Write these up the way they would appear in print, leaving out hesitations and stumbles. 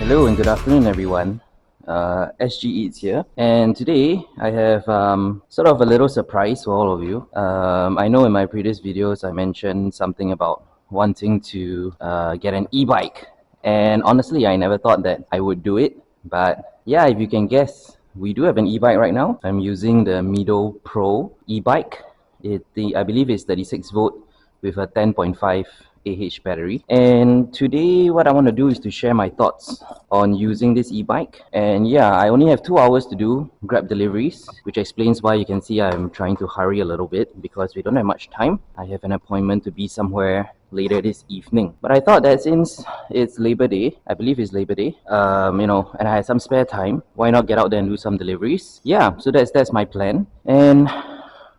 Hello and good afternoon, everyone. SG Eats here, and today I have sort of a little surprise for all of you. I know in my previous videos I mentioned something about wanting to get an e-bike, and honestly, I never thought that I would do it. But yeah, if you can guess, we do have an e-bike right now. I'm using the Mido Pro e-bike. I believe it's 36 volt with a 10.5 AH battery. And today what I want to do is to share my thoughts on using this e-bike. And yeah, I only have 2 hours to do Grab deliveries, which explains why you can see I'm trying to hurry a little bit because we don't have much time. I have an appointment to be somewhere later this evening. But I thought that since it's Labor Day, I believe it's Labor Day, and I had some spare time, why not get out there and do some deliveries? Yeah, so that's my plan. And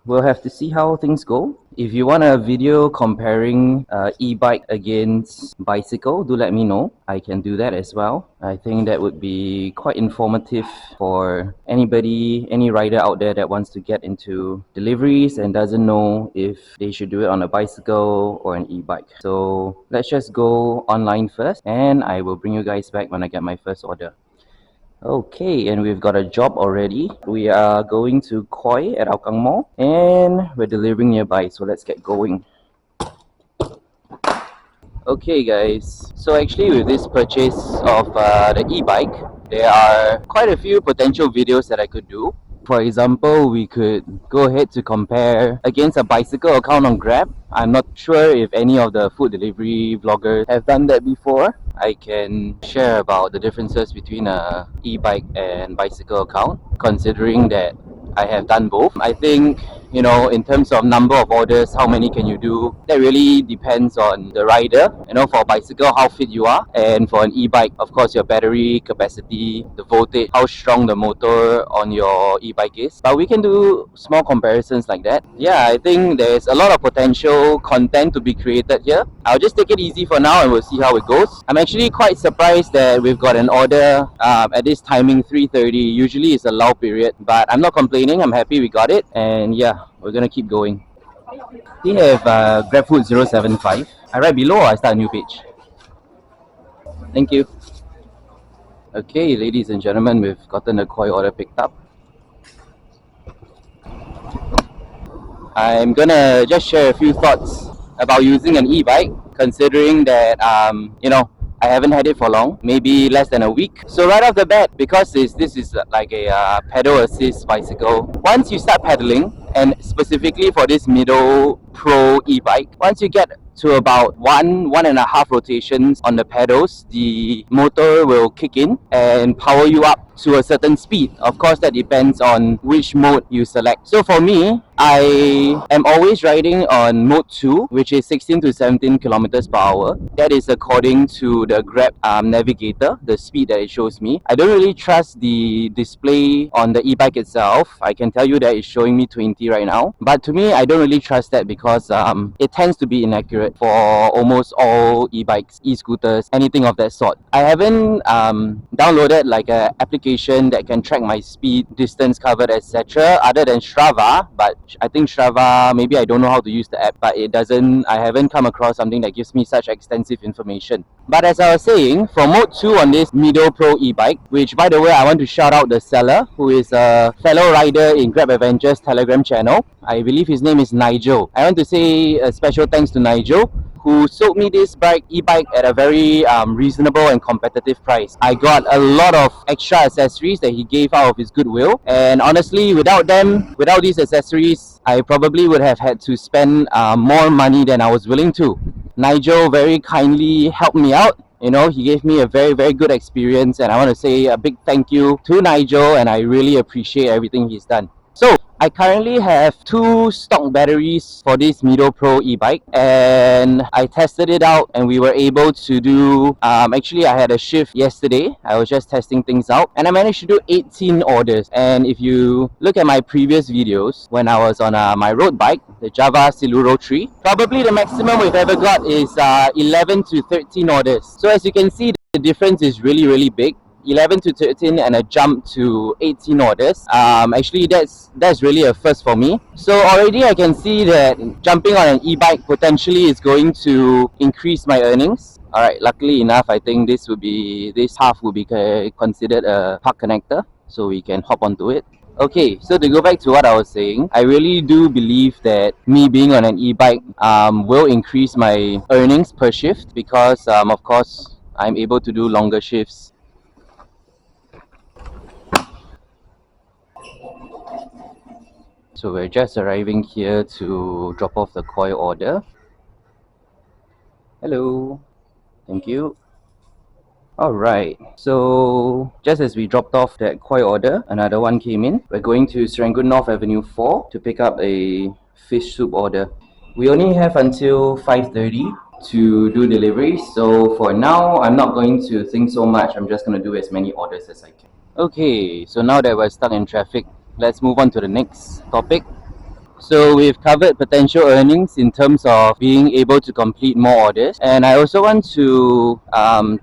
we'll have to see how things go. If you want a video comparing e-bike against bicycle, do let me know. I can do that as well. I think that would be quite informative for anybody, any rider out there that wants to get into deliveries and doesn't know if they should do it on a bicycle or an e-bike. So let's just go online first, and I will bring you guys back when I get my first order. Okay, and we've got a job already. We are going to Koi at Hougang Mall, and we're delivering nearby, so let's get going. Okay guys, so actually with this purchase of the e-bike, there are quite a few potential videos that I could do. For example, we could go ahead to compare against a bicycle account on Grab. I'm not sure if any of the food delivery vloggers have done that before. I can share about the differences between a e-bike and bicycle account, considering that I have done both. I think, in terms of number of orders, how many can you do, that really depends on the rider. For a bicycle, how fit you are, and for an e-bike, of course, your battery capacity, the voltage, how strong the motor on your e-bike is. But we can do small comparisons like that. Yeah, I think there's a lot of potential content to be created here. I'll just take it easy for now and we'll see how it goes. I'm actually quite surprised that we've got an order at this timing, 3:30. Usually it's a lull period, but I'm not complaining. I'm happy we got it, and yeah, we're gonna keep going. They have Grabfood 075. I write below or I start a new page? Thank you. Okay, ladies and gentlemen, we've gotten the Koi order picked up. I'm gonna just share a few thoughts about using an e-bike, considering that I haven't had it for long, maybe less than a week. So right off the bat, because this is like a pedal assist bicycle, once you start pedaling, and specifically for this Mido Pro e-bike, once you get to about one and a half rotations on the pedals, the motor will kick in and power you up to a certain speed. Of course, that depends on which mode you select. So for me, I am always riding on mode 2, which is 16 to 17 kilometers per hour. That is according to the Grab navigator, the speed that it shows me. I don't really trust the display on the e-bike itself. I can tell you that it's showing me 20 right now. But to me, I don't really trust that because it tends to be inaccurate for almost all e-bikes, e-scooters, anything of that sort. I haven't downloaded like an application that can track my speed, distance covered, etc. other than Strava, but I think Strava, maybe I don't know how to use the app, but I haven't come across something that gives me such extensive information. But as I was saying, for mode 2 on this Mido Pro e-bike, which by the way, I want to shout out the seller, who is a fellow rider in Grab Avengers Telegram channel. I believe his name is Nigel. I want to say a special thanks to Nigel, who sold me this e-bike at a very reasonable and competitive price. I got a lot of extra accessories that he gave out of his goodwill, and honestly, without these accessories, I probably would have had to spend more money than I was willing to. Nigel very kindly helped me out. He gave me a very, very good experience, and I want to say a big thank you to Nigel, and I really appreciate everything he's done. So, I currently have 2 stock batteries for this Mido Pro e-bike, and I tested it out and we were able to do, actually I had a shift yesterday. I was just testing things out and I managed to do 18 orders. And if you look at my previous videos, when I was on my road bike, the Java Siluro 3, probably the maximum we've ever got is 11 to 13 orders. So as you can see, the difference is really, really big. 11 to 13 and a jump to 18 orders. Actually, that's really a first for me. So already I can see that jumping on an e-bike potentially is going to increase my earnings. Alright, luckily enough, I think this path would be considered a park connector, so we can hop onto it. Okay, so to go back to what I was saying, I really do believe that me being on an e-bike will increase my earnings per shift because, of course, I'm able to do longer shifts. So we're just arriving here to drop off the koi order. Hello, thank you. Alright, so just as we dropped off that koi order, another one came in. We're going to Serangoon North Avenue 4 to pick up a fish soup order. We only have until 5:30 to do deliveries, so for now, I'm not going to think so much. I'm just going to do as many orders as I can. Okay, so now that we're stuck in traffic, let's move on to the next topic. So we've covered potential earnings in terms of being able to complete more orders, and I also want to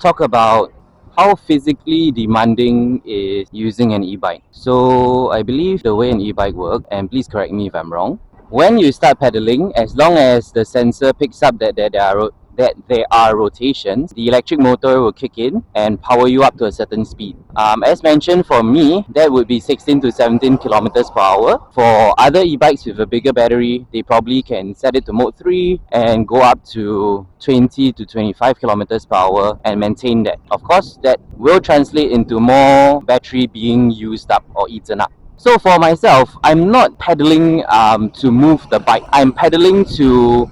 talk about how physically demanding is using an e-bike. So I believe the way an e-bike works, and please correct me if I'm wrong, when you start pedaling, as long as the sensor picks up that there are rotations, the electric motor will kick in and power you up to a certain speed. As mentioned, for me, that would be 16 to 17 kilometers per hour. For other e-bikes with a bigger battery, they probably can set it to mode 3 and go up to 20 to 25 kilometers per hour and maintain that. Of course, that will translate into more battery being used up or eaten up. So for myself, I'm not pedaling to move the bike. I'm pedaling to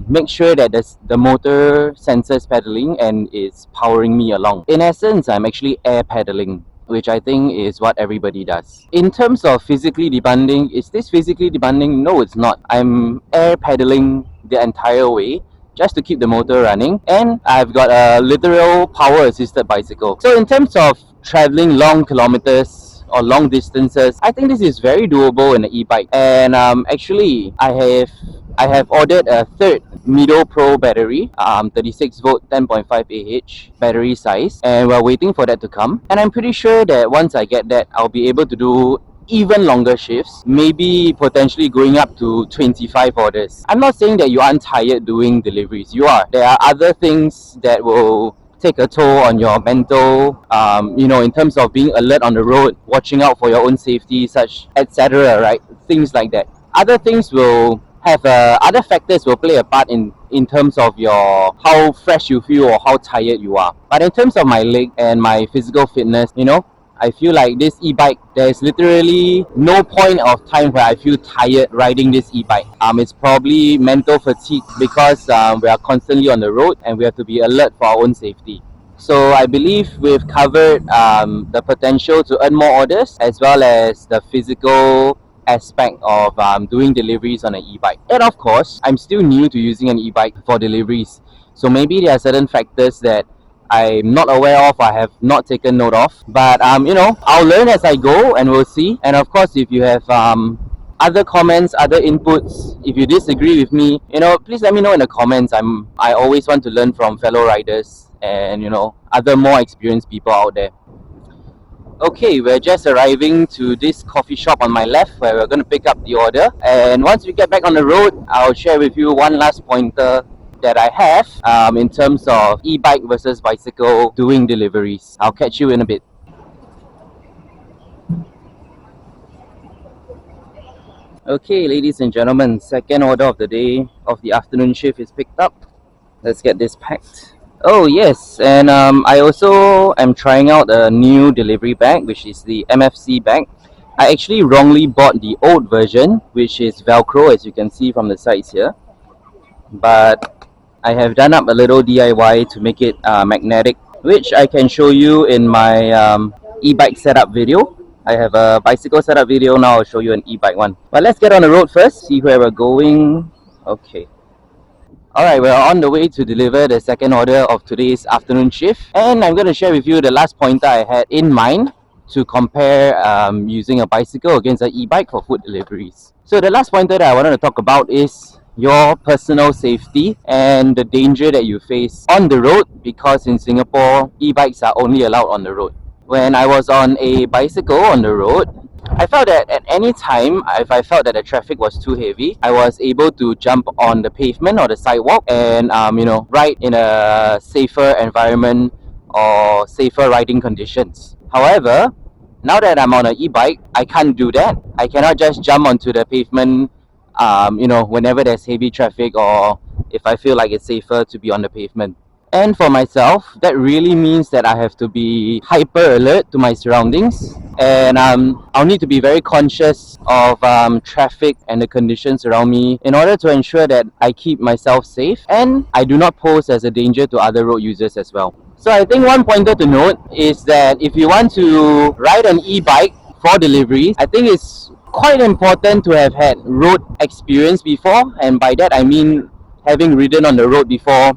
make sure that the motor senses pedaling and is powering me along. In essence, I'm actually air pedaling, which I think is what everybody does. In terms of physically demanding, is this physically demanding? No, it's not. I'm air pedaling the entire way just to keep the motor running, and I've got a literal power assisted bicycle. So in terms of traveling long kilometers or long distances, I think this is very doable in an e-bike. And actually, I have ordered a third Mido Pro battery, 36 volt, 10.5 Ah battery size, and we're waiting for that to come. And I'm pretty sure that once I get that, I'll be able to do even longer shifts, maybe potentially going up to 25 orders. I'm not saying that you aren't tired doing deliveries. You are. There are other things that will take a toll on your mental, in terms of being alert on the road, watching out for your own safety, such etc. Right? Things like that. Other things will have other factors will play a part in terms of your how fresh you feel or how tired you are. But in terms of my leg and my physical fitness, I feel like this e-bike, there's literally no point of time where I feel tired riding this e-bike. It's probably mental fatigue because we are constantly on the road and we have to be alert for our own safety. So I believe we've covered the potential to earn more orders as well as the physical aspect of doing deliveries on an e-bike. And of course, I'm still new to using an e-bike for deliveries. So maybe there are certain factors that I'm not aware of, I have not taken note of. But I'll learn as I go and we'll see. And of course, if you have other comments, other inputs, if you disagree with me, please let me know in the comments. I always want to learn from fellow riders and other more experienced people out there. Okay, we're just arriving to this coffee shop on my left where we're going to pick up the order. And once we get back on the road, I'll share with you one last pointer that I have in terms of e-bike versus bicycle doing deliveries. I'll catch you in a bit. Okay, ladies and gentlemen, second order of the day of the afternoon shift is picked up. Let's get this packed. Oh yes, and I also am trying out a new delivery bag, which is the MFC bag. I actually wrongly bought the old version, which is Velcro, as you can see from the sides here. But I have done up a little DIY to make it magnetic, which I can show you in my e-bike setup video. I have a bicycle setup video, now I'll show you an e-bike one. But let's get on the road first, see where we're going. Okay. Alright, we're on the way to deliver the second order of today's afternoon shift. And I'm going to share with you the last pointer I had in mind to compare using a bicycle against an e-bike for food deliveries. So the last pointer that I wanted to talk about is your personal safety and the danger that you face on the road, because in Singapore, e-bikes are only allowed on the road. When I was on a bicycle on the road, I felt that at any time, if I felt that the traffic was too heavy, I was able to jump on the pavement or the sidewalk and ride in a safer environment or safer riding conditions. However, now that I'm on an e-bike, I can't do that. I cannot just jump onto the pavement, whenever there's heavy traffic or if I feel like it's safer to be on the pavement. And for myself, that really means that I have to be hyper alert to my surroundings, and I'll need to be very conscious of traffic and the conditions around me in order to ensure that I keep myself safe and I do not pose as a danger to other road users as well. So I think one pointer to note is that if you want to ride an e-bike for deliveries, I think it's quite important to have had road experience before, and by that I mean having ridden on the road before,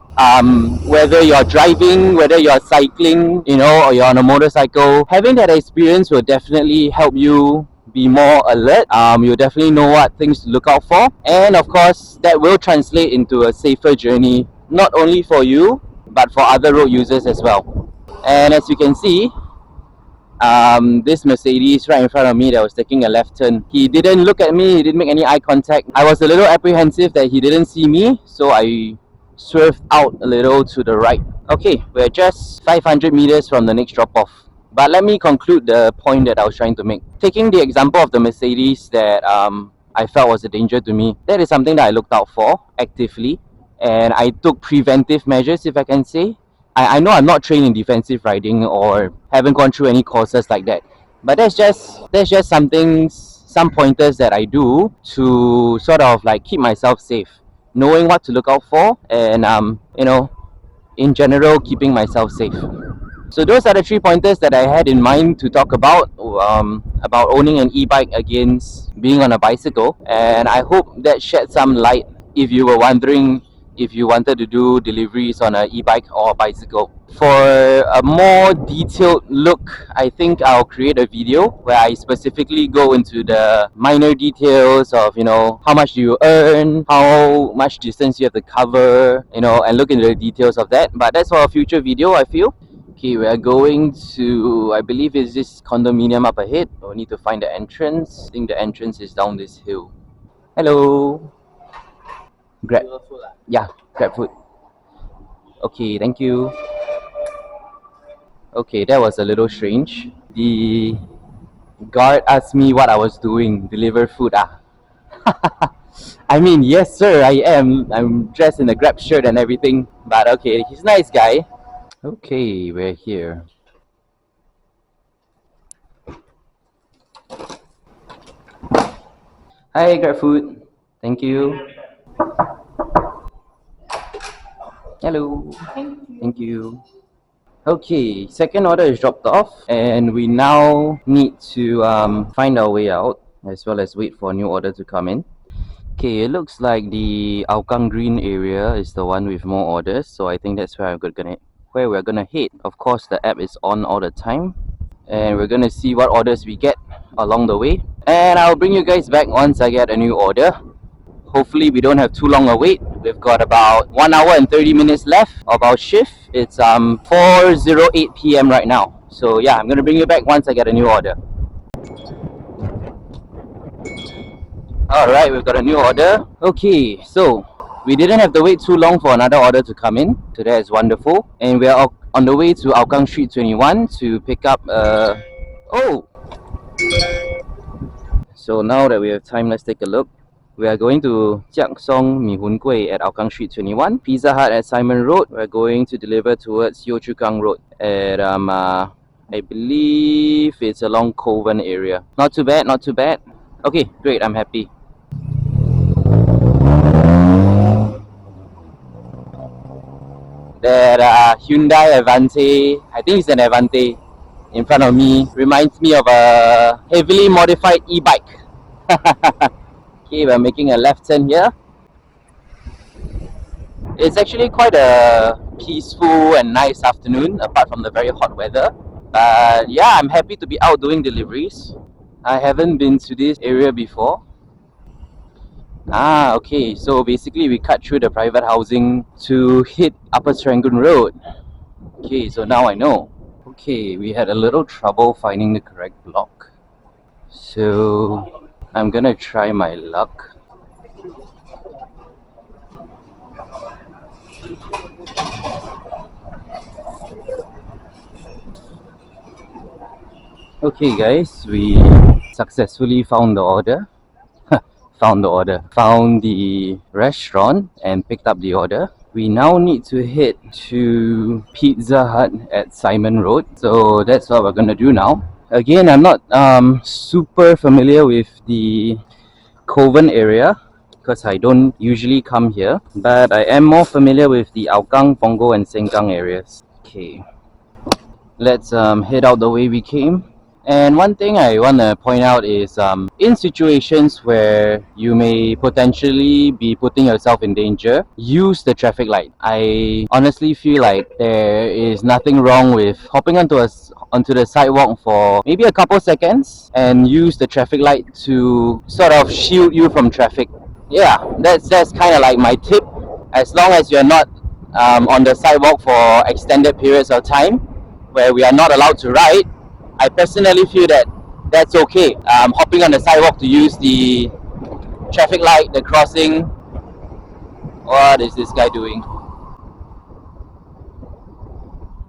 whether you're driving, whether you're cycling, or you're on a motorcycle, having that experience will definitely help you be more alert. You'll definitely know what things to look out for, and of course that will translate into a safer journey, not only for you but for other road users as well. And as you can see, this Mercedes right in front of me that was taking a left turn, he didn't look at me, he didn't make any eye contact. I was a little apprehensive that he didn't see me, so I swerved out a little to the right. Okay, we're just 500 meters from the next drop off. But let me conclude the point that I was trying to make. Taking the example of the Mercedes that I felt was a danger to me, that is something that I looked out for actively, and I took preventive measures, if I can say. I know I'm not trained in defensive riding or haven't gone through any courses like that, but that's just some pointers that I do to sort of like keep myself safe, knowing what to look out for, and in general keeping myself safe. So those are the 3 pointers that I had in mind to talk about owning an e-bike against being on a bicycle, and I hope that shed some light if you were wondering if you wanted to do deliveries on an e-bike or a bicycle. For a more detailed look, I think I'll create a video where I specifically go into the minor details of, how much do you earn, how much distance you have to cover, and look into the details of that. But that's for a future video, I feel. Okay, we are going to, I believe it's this condominium up ahead. We need to find the entrance. I think the entrance is down this hill. Hello. Grab. Yeah, Grabfood. Okay, thank you. Okay, that was a little strange. The guard asked me what I was doing. Deliver food. I mean, yes sir, I am. I'm dressed in a Grab shirt and everything. But okay, he's a nice guy. Okay, we're here. Hi, Grabfood. Thank you. Hello. Thank you. Okay, second order is dropped off, and we now need to find our way out as well as wait for a new order to come in. Okay, it looks like the Hougang Green area is the one with more orders, so I think that's where we're gonna head. Of course, the app is on all the time, and we're gonna see what orders we get along the way. And I'll bring you guys back once I get a new order. Hopefully we don't have too long a wait. We've got about 1 hour and 30 minutes left of our shift. It's 4:08 p.m. right now. So yeah, I'm gonna bring you back once I get a new order. Alright, we've got a new order. Okay, so we didn't have to wait too long for another order to come in. So that is wonderful. And we're on the way to Hougang Street 21 to pick up oh! So now that we have time, let's take a look. We are going to Jiak Song Mi Hun Kueh at Hougang Street 21, Pizza Hut at Simon Road. We're going to deliver towards Yio Chu Kang Road at I believe it's along Kovan area. Not too bad, not too bad. Okay, great, I'm happy. That Hyundai Avante, I think it's an Avante, in front of me reminds me of a heavily modified e-bike. Okay, we're making a left turn here. It's actually quite a peaceful and nice afternoon, apart from the very hot weather. But yeah, I'm happy to be out doing deliveries. I haven't been to this area before. Okay, so basically we cut through the private housing to hit Upper Serangoon Road. Okay, so now I know. Okay, we had a little trouble finding the correct block. So I'm gonna try my luck. Okay guys, we successfully found the order. Found the restaurant and picked up the order. We now need to head to Pizza Hut at Simon Road. So that's what we're gonna do now. Again, I'm not super familiar with the Kovan area because I don't usually come here, but I am more familiar with the Hougang, Punggol and Sengkang areas. Okay, let's head out the way we came. And one thing I want to point out is in situations where you may potentially be putting yourself in danger, use the traffic light. I honestly feel like there is nothing wrong with hopping onto the sidewalk for maybe a couple seconds and use the traffic light to sort of shield you from traffic. Yeah, that's kind of like my tip. As long as you're not on the sidewalk for extended periods of time where we are not allowed to ride, I personally feel that that's okay. Hopping on the sidewalk to use the traffic light, the crossing. What is this guy doing?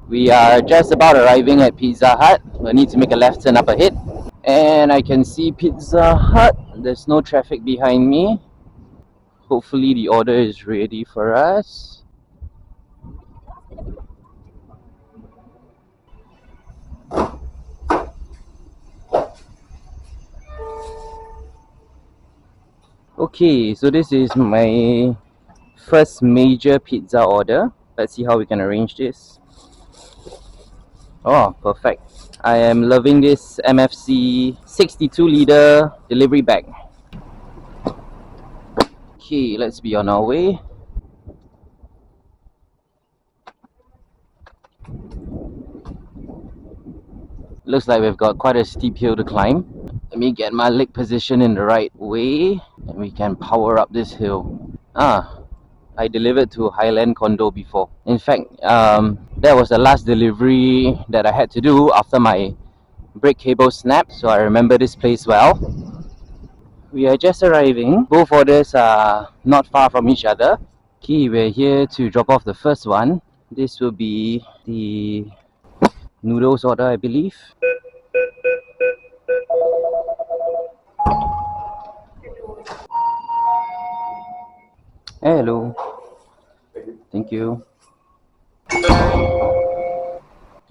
We are just about arriving at Pizza Hut. We need to make a left turn up ahead. And I can see Pizza Hut. There's no traffic behind me. Hopefully the order is ready for us. Okay, so this is my first major pizza order. Let's see how we can arrange this. Oh, perfect. I am loving this MFC 62-liter delivery bag. Okay, let's be on our way. Looks like we've got quite a steep hill to climb. Let me get my leg position in the right way and we can power up this hill. I delivered to Highland Condo before. In fact, that was the last delivery that I had to do after my brake cable snapped, so I remember this place well. We are just arriving. Both orders are not far from each other. Okay, we're here to drop off the first one. This will be the noodles order, I believe. Hello. Thank you.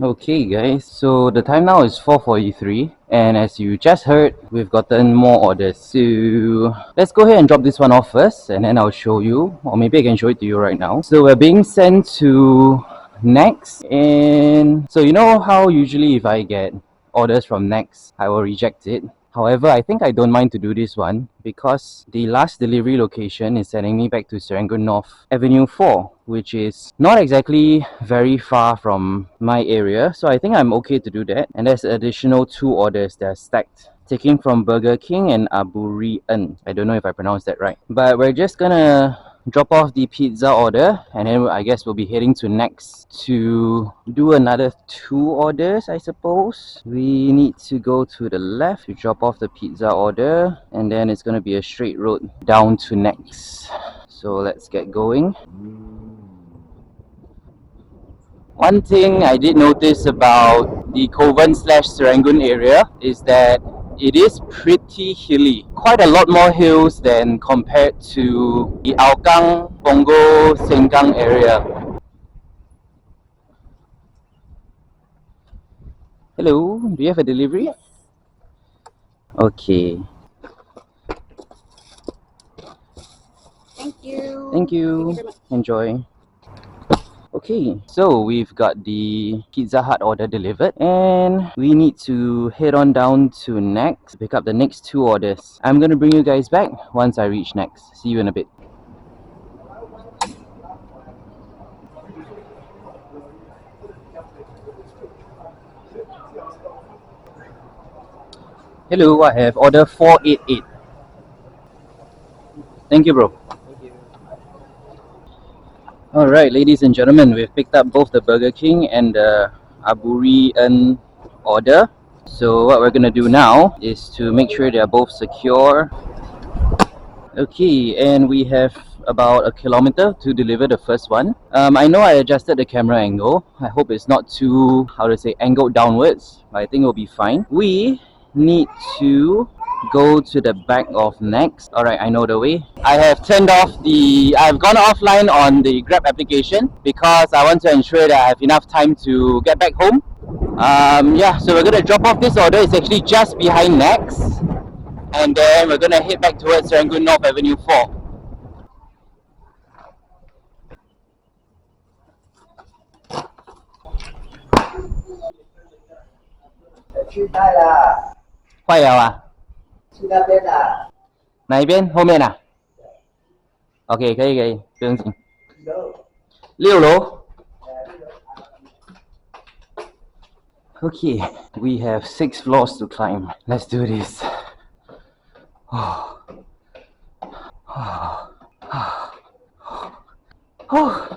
Okay guys, so the time now is 4:43 and as you just heard, we've gotten more orders. So let's go ahead and drop this one off first and then I'll show you, or maybe I can show it to you right now. So we're being sent to Next, and so you know how usually if I get orders from Next, I will reject it. However, I think I don't mind to do this one because the last delivery location is sending me back to Serangoon North Avenue 4, which is not exactly very far from my area. So I think I'm okay to do that. And there's additional 2 orders that are stacked, taking from Burger King and Aburian. I don't know if I pronounced that right. But we're just gonna drop off the pizza order and then I guess we'll be heading to Next to do another 2 orders, I suppose. We need to go to the left to drop off the pizza order and then it's going to be a straight road down to Next. So let's get going. One thing I did notice about the Kovan / Serangoon area is that it is pretty hilly. Quite a lot more hills than compared to the Hougang, Punggol, Sengkang area. Hello, do you have a delivery? Yes. Okay. Thank you. Thank you. Enjoy. Okay, so we've got the Pizza Hut order delivered and we need to head on down to Next to pick up the next 2 orders. I'm gonna bring you guys back once I reach Next. See you in a bit. Hello, I have order 488. Thank you, bro. Alright, ladies and gentlemen, we've picked up both the Burger King and the Aburian order. So we're just gonna head on down to Next to pick up the next 2 orders. I'm gonna bring you guys back once I reach Next. See you in a bit. Hello, I have order 488. Thank you, bro. Alright, ladies and gentlemen, we've picked up both the Burger King and the Aburian order. So what we're gonna do now is to make sure they're both secure. Okay, and we have about a kilometer to deliver the first one. I know I adjusted the camera angle. I hope it's not too, how to say, angled downwards, but I think it'll be fine. We need to go to the back of Next. Alright, I know the way. I've gone offline on the Grab application because I want to ensure that I have enough time to get back home. Yeah, so we're gonna drop off this order. It's actually just behind Next. And then we're gonna head back towards Serangoon North Avenue 4.坏了啊？去那边啊？哪一边？后面啊？OK， 可以可以，不用紧。6楼。Okay, we have 6 floors to climb. Let's do this. Oh. Oh. Oh.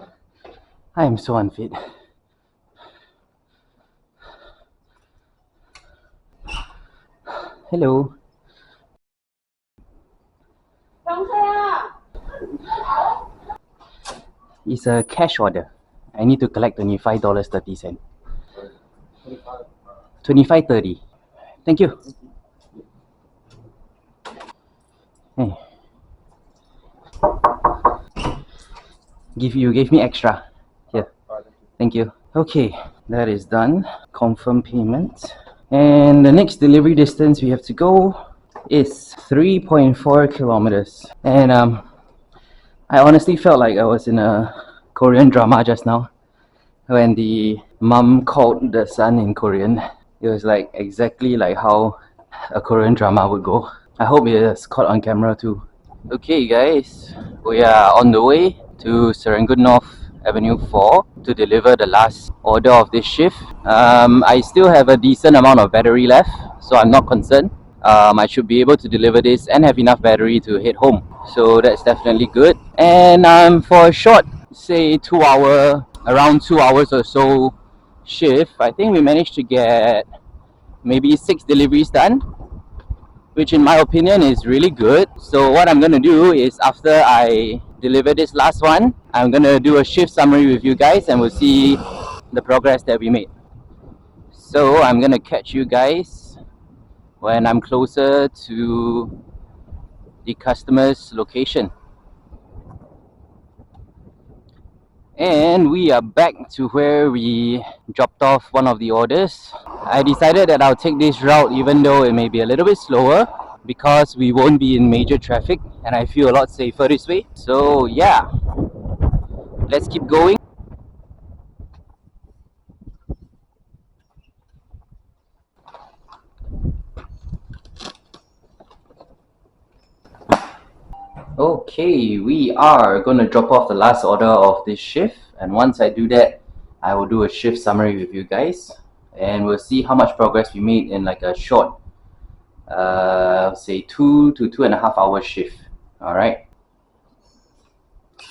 I am so unfit. Hello. It's a cash order. I need to collect $25.30. 25.30. Thank you. Hey. You gave me extra. Here. Thank you. Okay, that is done. Confirm payment. And the next delivery distance we have to go is 3.4 kilometers. And I honestly felt like I was in a Korean drama just now when the mom called the son in Korean. It was like exactly like how a Korean drama would go. I hope it is caught on camera too. Okay guys, we are on the way to Serangoon North Avenue 4 to deliver the last order of this shift. I still have a decent amount of battery left, so I'm not concerned. I should be able to deliver this and have enough battery to head home. So that's definitely good. And for a short, say around 2 hours or so shift, I think we managed to get maybe 6 deliveries done, which in my opinion is really good. So what I'm gonna do is after I deliver this last one, I'm gonna do a shift summary with you guys and we'll see the progress that we made. So I'm gonna catch you guys when I'm closer to the customer's location. And we are back to where we dropped off one of the orders. I decided that I'll take this route even though it may be a little bit slower because we won't be in major traffic and I feel a lot safer this way. So yeah, let's keep going. Okay, we are gonna drop off the last order of this shift, and once I do that, I will do a shift summary with you guys and we'll see how much progress we made in like a short say 2 to 2.5 hour shift. All right.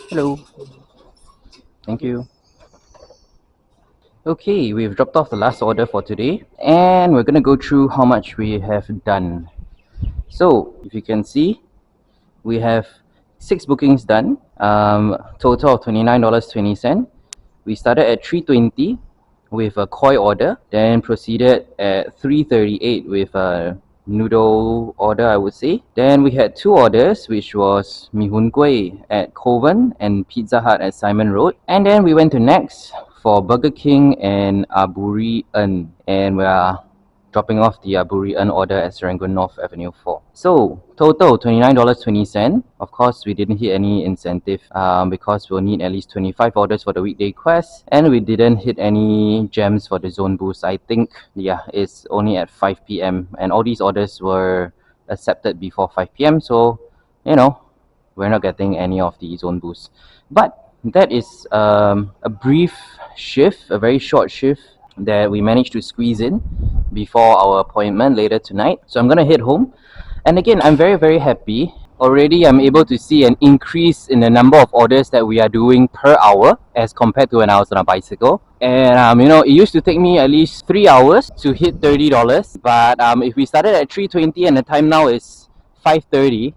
Hello. Thank you. Okay, we've dropped off the last order for today and we're gonna go through how much we have done. So if you can see, we have 6 bookings done, total of $29.20. We started at 3:20 with a koi order, then proceeded at 3:38 with a noodle order, I would say. Then we had 2 orders, which was Mi Hun Kueh at Kovan and Pizza Hut at Simon Road. And then we went to Next for Burger King and Aburi En, and we are dropping off the Aburi En order at Serangoon North Avenue 4. So total $29.20. Of course, we didn't hit any incentive because we'll need at least 25 orders for the weekday quest, and we didn't hit any gems for the zone boost. I think, yeah, it's only at 5 p.m. and all these orders were accepted before 5 p.m. So, you know, we're not getting any of the zone boosts. But that is a brief shift, a very short shift that we managed to squeeze in before our appointment later tonight. So I'm gonna head home. And again, I'm very happy. already I'm able to see an increase in the number of orders that we are doing per hour as compared to when I was on a bicycle. And you know, it used to take me at least 3 hours to hit $30, but if we started at 3:20 and the time now is 5:30,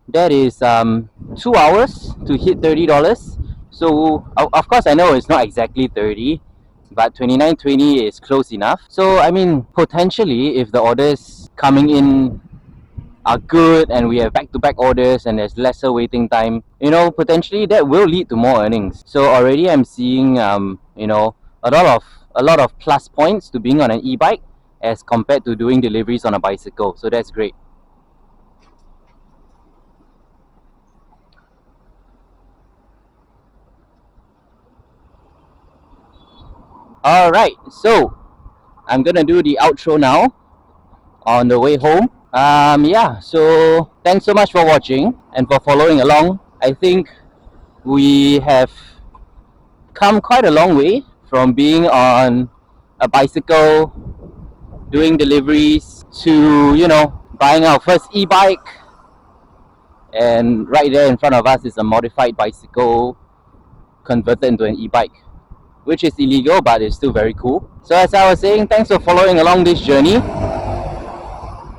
that is 2 hours to hit $30. So of course I know it's not exactly 30, but 29.20 is close enough. So I mean, potentially if the orders coming in are good and we have back-to-back orders and there's lesser waiting time, you know, potentially that will lead to more earnings. So already I'm seeing you know, a lot of plus points to being on an e-bike as compared to doing deliveries on a bicycle. So that's great. All right, so I'm gonna do the outro now on the way home. Yeah, so thanks so much for watching and for following along. I think we have come quite a long way from being on a bicycle, doing deliveries, to, you know, buying our first e-bike. And right there in front of us is a modified bicycle converted into an e-bike, which is illegal, but it's still very cool. So as I was saying, thanks for following along this journey.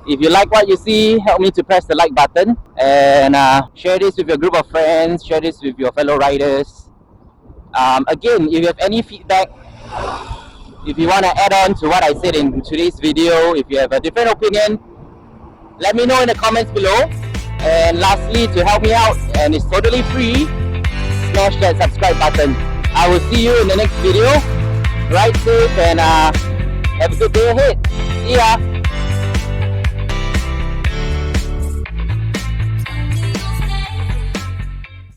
If you like what you see, help me to press the like button and share this with your group of friends, share this with your fellow riders. Again, if you have any feedback, if you want to add on to what I said in today's video, if you have a different opinion, let me know in the comments below. And lastly, to help me out, and it's totally free, smash that subscribe button. I will see you in the next video. Ride safe and have a good day ahead. See ya!